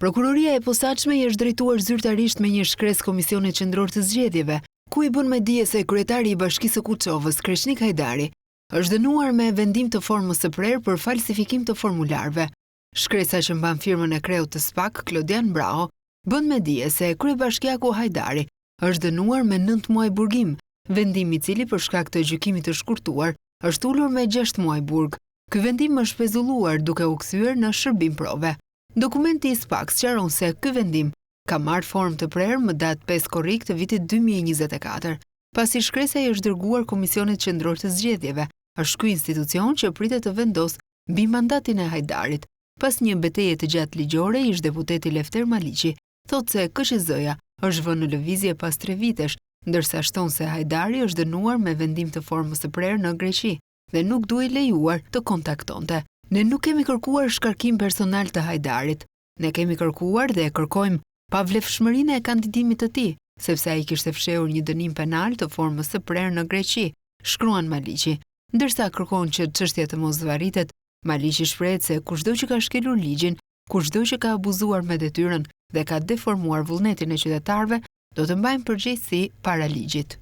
Prokuroria e posaçme i është drejtuar zyrtarisht me një shkresë Komisionit Qendror të Zgjedhjeve, ku i bën me dije se kryetari i Bashkisë së Kuçovës, Kreshnik Hajdari, është dënuar me vendim të formës së prerë për falsifikim të formularëve. Shkresa që mban firmën e kreut të SPAK, Klodian Braho, bën me dije se kryebashkiaku Hajdari është dënuar me 9 muaj burgim, vendim i cili për shkak të gjykimit të shkurtuar është ulur me 6 muaj burg. Ky vendim është pezulluar duke u kthyer në shërbim prove. Dokumenti i SPAK sqaron se ky vendim ka marrë formë të prerë më datë 5 korrik të vitit 2024. Pasi shkresa i është dërguar Komisionit Qendror të Zgjedhjeve, është ky institucion që pritet të vendosë mbi mandatin e Hajdarit. Pas një betejë të gjatë ligjore, ish-deputeti Lefter Maliqi thotë se KQZ-ja është vënë në lëvizje pas 3 vitesh, ndërsa shton se Hajdari është dënuar me vendim të formës së prerë në Greqi dhe nuk duhej lejuar të kontaktonte. Ne nuk kemi kërkuar shkarkim personal të Hajdarit. Ne kemi kërkuar dhe kërkojmë pavlefshmërinë e kandidimit të tij, sepse ai kishte fshehur një dënim penal të formës së prerë në Greqi, shkruan Maliqi. Ndërsa kërkon që çështja të mos zvarritet, Maliqi shprehet se kushdo që ka shkelur ligjin, kushdo që ka abuzuar me detyrën dhe ka deformuar vullnetin e qytetarëve, do të mbajnë përgjegjësi para ligjit.